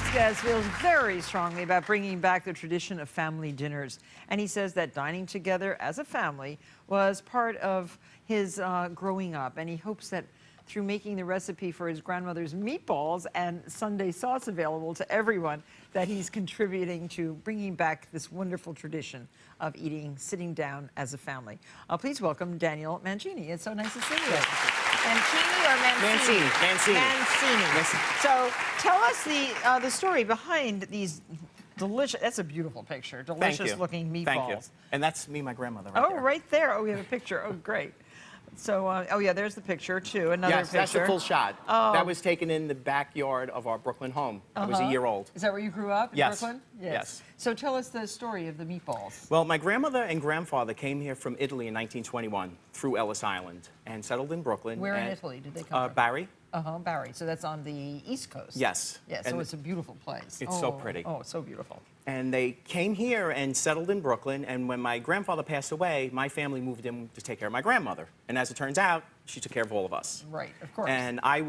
next guest feels very strongly about bringing back the tradition of family dinners. And he says that dining together as a family was part of his growing up. And he hopes that through making the recipe for his grandmother's meatballs and Sunday sauce available to everyone, that he's contributing to bringing back this wonderful tradition of sitting down as a family. Please welcome Daniel Mancini. It's so nice to see you. Mancini or Mancini? Mancini. Mancini. So tell us the story behind these delicious, that's a beautiful picture, delicious looking meatballs. Thank you. And that's me, my grandmother, right there. Oh, right there. Oh, we have a picture. Oh, great. So, oh yeah, there's the picture too. Another picture. Yes, that's a full shot. Oh. That was taken in the backyard of our Brooklyn home. I was a year old. Is that where you grew up, in Brooklyn? Yes. So tell us the story of the meatballs. Well, my grandmother and grandfather came here from Italy in 1921 through Ellis Island and settled in Brooklyn. Where in Italy did they come from? Barry. Barry. So that's on the East Coast. Yes. Yeah, so it's a beautiful place. It's so pretty. Oh, it's so beautiful. And they came here and settled in Brooklyn, and when my grandfather passed away, my family moved in to take care of my grandmother. And as it turns out, she took care of all of us. Right, of course. And I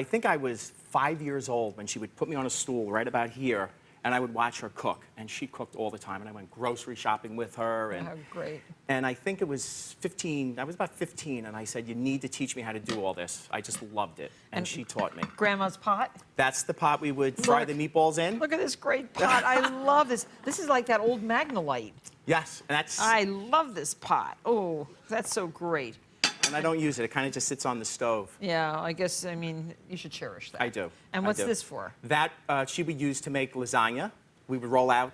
think I was 5 years old when she would put me on a stool right about here, and I would watch her cook. And she cooked all the time, and I went grocery shopping with her. And, oh, great. And I think it was 15, I was about 15, and I said, you need to teach me how to do all this. I just loved it, and she taught me. Grandma's pot? That's the pot we would fry the meatballs in. Look at this great pot. I love this. This is like that old Magnolite. Yes, and that's... I love this pot. Oh, that's so great. And I don't use it. It kind of just sits on the stove. Yeah, I guess, I mean, you should cherish that. I do. And what's this for? That she would use to make lasagna. We would roll out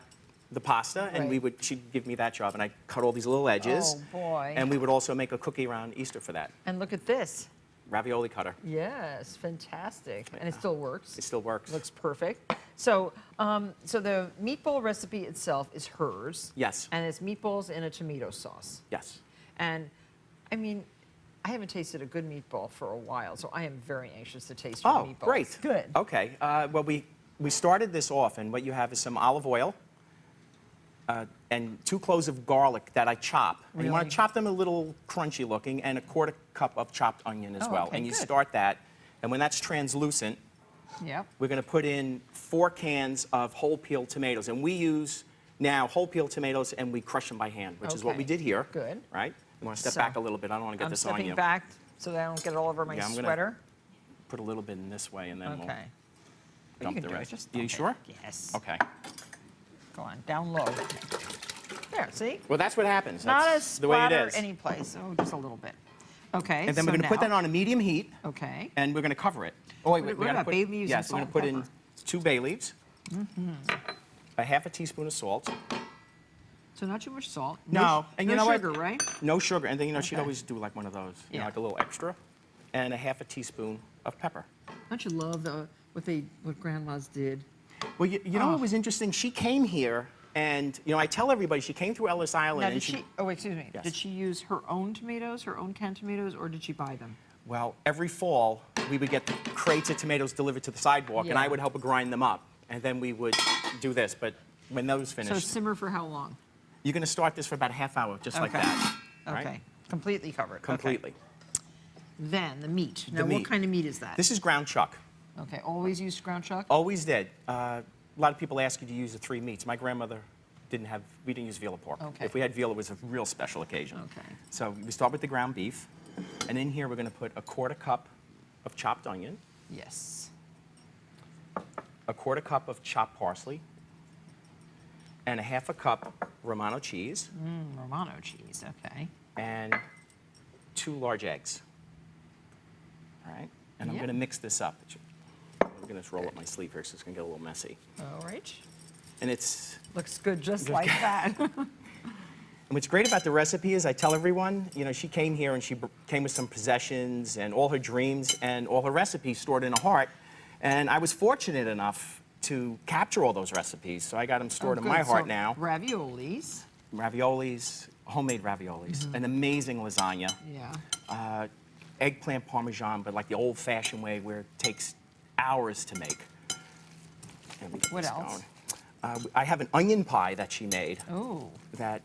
the pasta, and she'd give me that job, and I'd cut all these little edges. Oh, boy. And we would also make a cookie around Easter for that. And look at this. Ravioli cutter. Yes, fantastic. And it still works. It still works. Looks perfect. So, so the meatball recipe itself is hers. Yes. And it's meatballs in a tomato sauce. Yes. And, I mean, I haven't tasted a good meatball for a while, so I am very anxious to taste your meatballs. Oh, great. Good. Okay. Well, we started this off, and what you have is some olive oil and 2 cloves of garlic that I chop. Really? And you want to chop them a little crunchy looking, and a 1/4 cup of chopped onion as well. Okay, and you good. start that, and when that's translucent, we're going to put in 4 cans of whole peeled tomatoes. And we use now whole peeled tomatoes, and we crush them by hand, which is what we did here. Good. Right? You want to step back a little bit. I don't want to get this on you. I'm stepping back so that I don't get it all over my sweater. Put a little bit in this way, and then we'll dump the rest. Just Are you sure? Yes. Okay. Go on, down low. There, see? Well, that's what happens. Not That's a the way it splatter is. any place. Oh, just a little bit. Okay. And then we're going to put that on a medium heat. Okay. And we're going to cover it. Oh, wait, What about bay leaves and yes, we're salt going to and put in 2 bay leaves. A 1/2 teaspoon of salt. So not too much salt. No, and you know sugar, what? right? No sugar. And then, you know, she'd always do like one of those, you know, like a little extra. And a 1/2 teaspoon of pepper. Don't you love what grandmas did? Well, you know what was interesting? She came here, and, you know, I tell everybody she came through Ellis Island. Now, and excuse me. Yes. Did she use her own tomatoes, her own canned tomatoes, or did she buy them? Well, every fall, we would get the crates of tomatoes delivered to the sidewalk, and I would help her grind them up. And then we would do this. But when those finished... So simmer for how long? You're going to start this for about a 1/2 hour, just like that. Okay. Right? Completely covered. Completely. Okay. Then the meat. Now, what kind of meat is that? This is ground chuck. Okay. Always used ground chuck? Always did. A lot of people ask you to use the 3 meats. My grandmother we didn't use veal or pork. Okay. If we had veal, it was a real special occasion. Okay. So we start with the ground beef. And in here, we're going to put a 1/4 cup of chopped onion. Yes. A 1/4 cup of chopped parsley. And a 1/2 cup Romano cheese. Romano cheese, okay. And 2 large eggs. All right? And I'm going to mix this up. I'm going to roll up my sleeve here, so it's going to get a little messy. All right. And it's... Looks good just like that. And what's great about the recipe is I tell everyone, you know, she came here and she came with some possessions and all her dreams and all her recipes stored in her heart. And I was fortunate enough to capture all those recipes, so I got them stored in my heart now. Raviolis. Raviolis, homemade raviolis, an amazing lasagna. Yeah. Eggplant parmesan, but like the old-fashioned way where it takes hours to make. What else? I have an onion pie that she made. Oh. That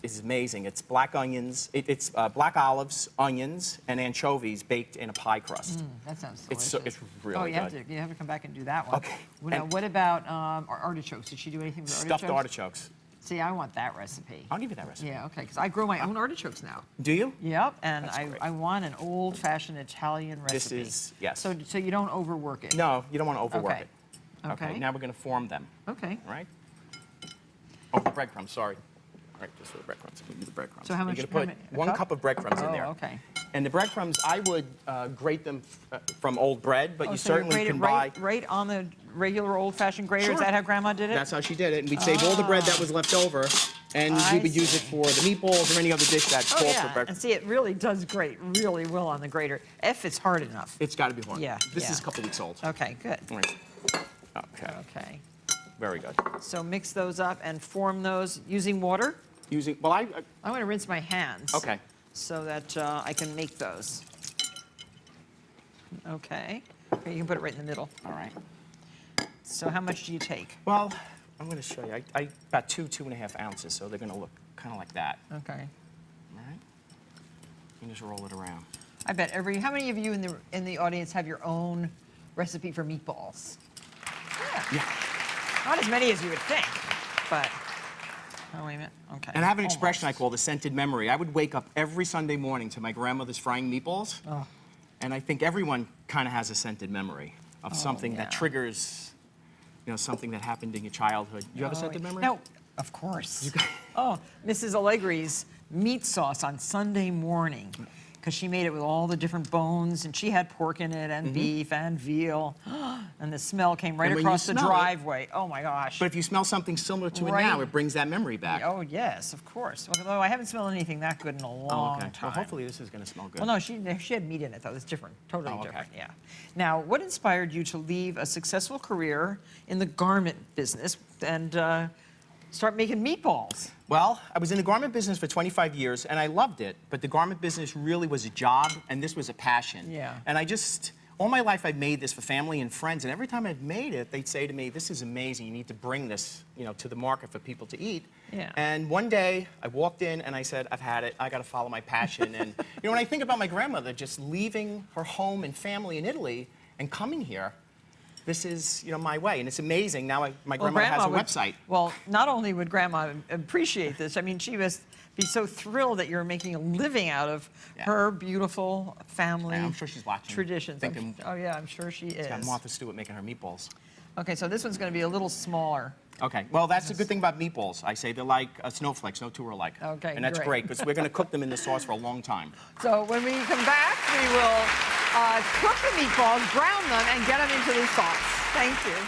is amazing. It's black onions, it's black olives, onions, and anchovies baked in a pie crust. That sounds delicious. It's really Oh, you good. have to come back and do that one. Okay. Well, now, what about artichokes? Did she do anything with artichokes? Stuffed artichokes. See, I want that recipe. I'll give you that recipe. Yeah, okay, because I grow my own artichokes now. Do you? Yep, and That's great. I want an old-fashioned Italian recipe. This is, yes. So you don't overwork it. No, you don't want to overwork Okay. it. Okay. Now we're going to form them. Okay. All right? Oh, the breadcrumbs, sorry. All right, just for the breadcrumbs. Give me the breadcrumbs. So how much? You're going to put 1 cup of breadcrumbs in there. Oh, okay. And the breadcrumbs, I would grate them from old bread, but you So certainly grate can it buy... right on the regular old-fashioned grater? Is Sure. that how Grandma did it? That's how she did it. And we'd save all the bread that was left over, and we would use it for the meatballs or any other dish that calls for bread. And see, it really does grate really well on the grater, if it's hard enough. It's got to be hard. Yeah, This yeah. is a couple weeks old. Okay, good. All right. Okay. Okay. Very good. So mix those up and form those using water. Well, I'm going to rinse my hands. Okay. So that I can make those. Okay. Okay, you can put it right in the middle. All right. So how much do you take? Well, I'm going to show you. I about 2.5 ounces, so they're going to look kind of like that. Okay. All right. You just roll it around. I bet how many of you in the audience have your own recipe for meatballs? Yeah. Not as many as you would think, but, oh, wait a minute, okay. And I have an expression I call the scented memory. I would wake up every Sunday morning to my grandmother's frying meatballs, and I think everyone kind of has a scented memory of something that triggers, something that happened in your childhood. You have a scented memory? No, of course. Mrs. Allegri's meat sauce on Sunday morning, because she made it with all the different bones, and she had pork in it, and beef, and veal, and the smell came right across the driveway. Oh my gosh. But if you smell something similar to it now, it brings that memory back. Oh yes, of course. Although I haven't smelled anything that good in a long time. Well, hopefully this is going to smell good. Well, no, she had meat in it though. It's different, totally different. Yeah. Now, what inspired you to leave a successful career in the garment business and start making meatballs? Well, I was in the garment business for 25 years, and I loved it, but the garment business really was a job, and this was a passion. Yeah. And all my life I've made this for family and friends, and every time I've made it, they'd say to me, this is amazing, you need to bring this, to the market for people to eat. Yeah. And one day, I walked in and I said, I've had it, I gotta follow my passion. And when I think about my grandmother just leaving her home and family in Italy and coming here, this is, my way, and it's amazing. Now my grandmother has a website. Well, not only would Grandma appreciate this, I mean, she must be so thrilled that you're making a living out of her beautiful family I'm sure she's watching, traditions. thinking, Oh yeah, I'm sure she is. got Martha Stewart making her meatballs. Okay, so this one's going to be a little smaller. Okay, well, that's the good thing about meatballs. I say they're like snowflakes, no two are alike. Okay, and that's great, because we're going to cook them in the sauce for a long time. So when we come back, we will cook the meatballs, brown them, and get them into the sauce. Thank you.